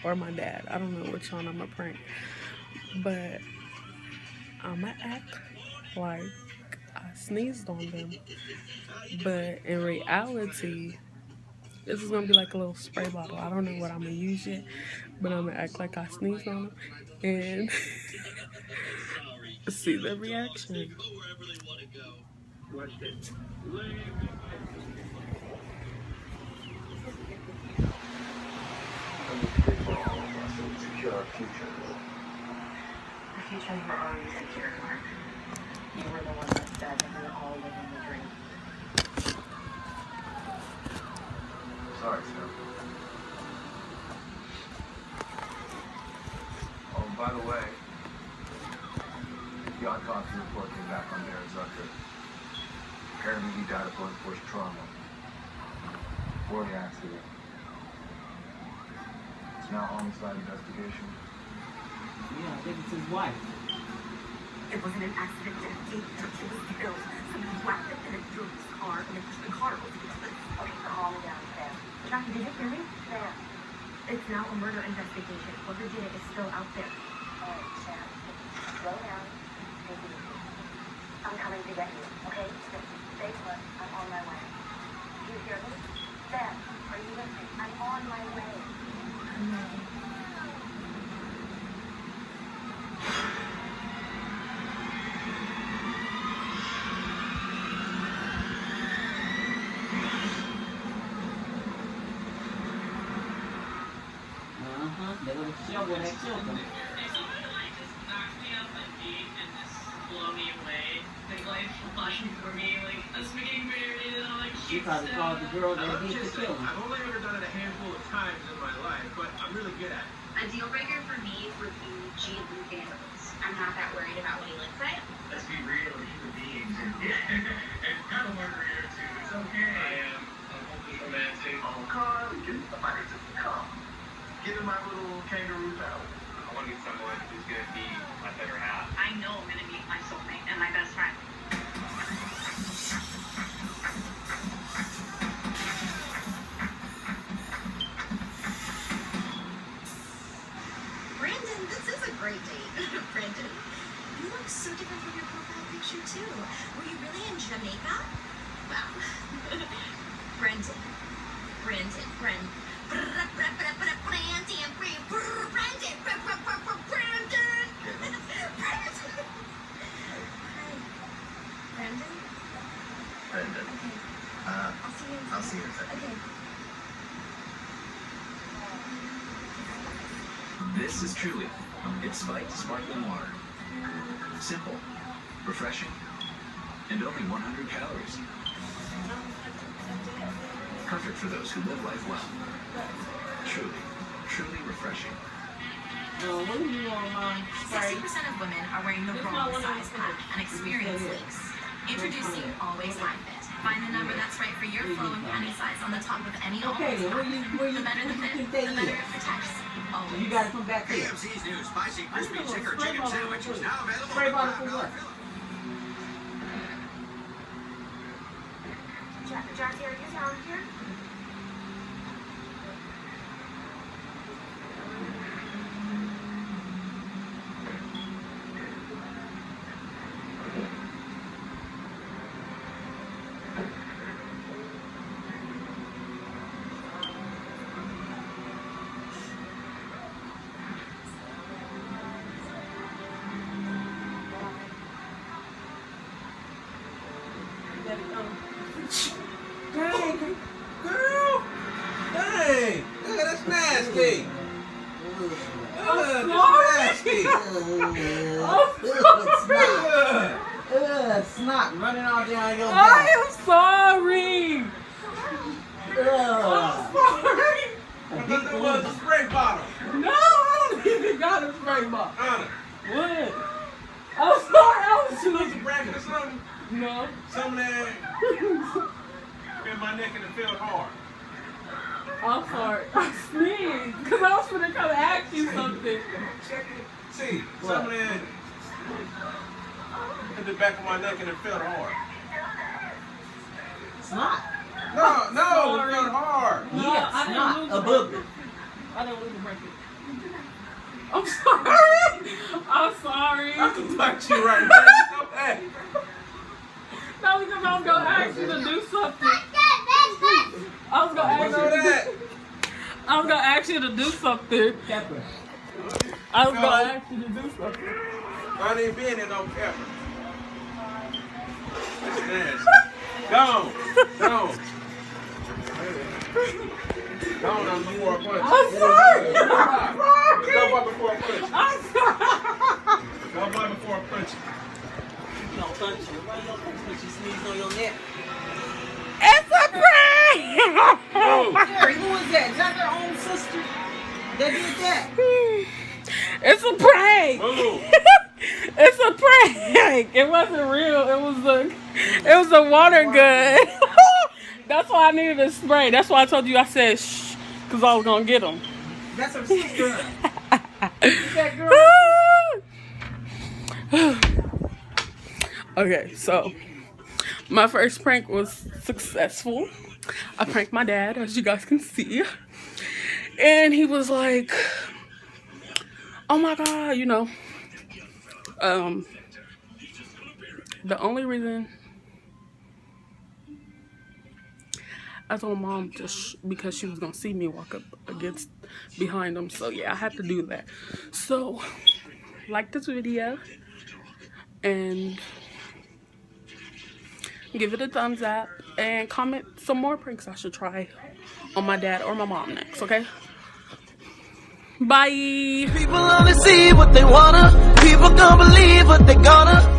or my dad. I don't know which one I'm gonna prank, but I'm gonna act like I sneezed on them. But in reality, this is gonna be like a little spray bottle. I don't know what I'm gonna use yet, but I'm gonna act like I sneezed on them and see the reaction. Secure our future. The future you were already secure, Mark. You were the one that said that we were all living the dream. Sorry, sir. Oh, by the way, the autopsy report came back on Darren Zucker. Apparently he died of blunt force trauma. Before the accident. It's now homicide investigation. Yeah, I think it's his wife. It wasn't an accident, Jackie. She was killed. Somebody whacked it and it drove his car and it pushed the car over the cliff. Okay, calm down, Sam. Jackie, did you hear me? Sam. It's now a murder investigation. What Virginia is still out there. Alright, Sam. Slow down. Take it easy. I'm coming to get you, okay? Stay put. I'm on my way. Do you hear me? Sam, are you listening? I'm on my way. They're gonna show where that children. She probably called the girl that did the killing. I've only ever done it a handful of times in my life, but I'm really good at it. A deal breaker for me would be G&B vandals. I'm not that worried about what he looks like. Let's be real, human beings. And kind of murder here too. It's okay. I am. I'm hopeless romantic. Oh, Carl, get somebody to come. Give him my little kangaroo power. I want to meet someone who's gonna be my better half. I know I'm gonna meet my soulmate and my best friend. Brandon, this is a great date. Brandon, you look so different from your profile picture too. Were you really in Jamaica? Wow. Brandon. Brandon. Brandon. Brendan. I'll see you in a second. Okay. This is Truly. It's spiked sparkling water. Simple, refreshing, and only 100 calories. Perfect for those who live life well. Truly refreshing. What do you want, Mom? 60% of women are wearing the wrong size pack and experience leaks. Introducing Always Line Fit. Find the number that's right for your flow and panty size on the top of any Okay, Always then where you The better the fit, think the they better is? it protects. Always. You gotta come back here. AMC's new spicy crispy I chicken know, spray chicken bottle sandwich for is what? now available. Spray at bottle for $5 what? fill. Jackie, are you down here? Dang, girl! Dang! Look, that's nasty! That's nasty! Snot running all down your I back. am sorry. I'm sorry. I thought that was a spray bottle. No, I don't even got a spray bottle. Anna, What? I'm sorry. I was you need just some bracket or something? no. Some of that in my neck and it felt hard. I'm sorry. I sneezed because I was gonna come ask you something. Check it. See, some of that in the back of my neck and it felt hard. Snot. No, it Sorry. felt hard. No, Yeah, I didn't snot. lose A the booger. I didn't lose the bracket. I'm sorry. I'm sorry. I can punch you right now. Hey. No, because I was gonna ask you to do something. I was gonna ask you to do something. I was gonna ask you to do something. I ain't being in no camera. Go on. Go on before I punch. I'm sorry. Go by before I punch. I'm sorry. Go by before I punch. You don't punch you. Why you don't punch me? She sneezed on your neck. It's a prank. Jerry, who is that? Is that their own sister that did that? It's a prank. Move. It's a prank. It wasn't real. It was a water gun. That's why I needed a spray. That's why I told you I said shh, because I was gonna get them. That's her sister. Is that girl? Okay, so my first prank was successful. I pranked my dad, as you guys can see. And he was like, oh my God, you know. The only reason I told mom just because she was gonna see me walk up behind him. So yeah, I had to do that. So like this video and give it a thumbs up and comment some more pranks I should try on my dad or my mom next, okay? Bye. People only see what they wanna. People don't believe what they gonna.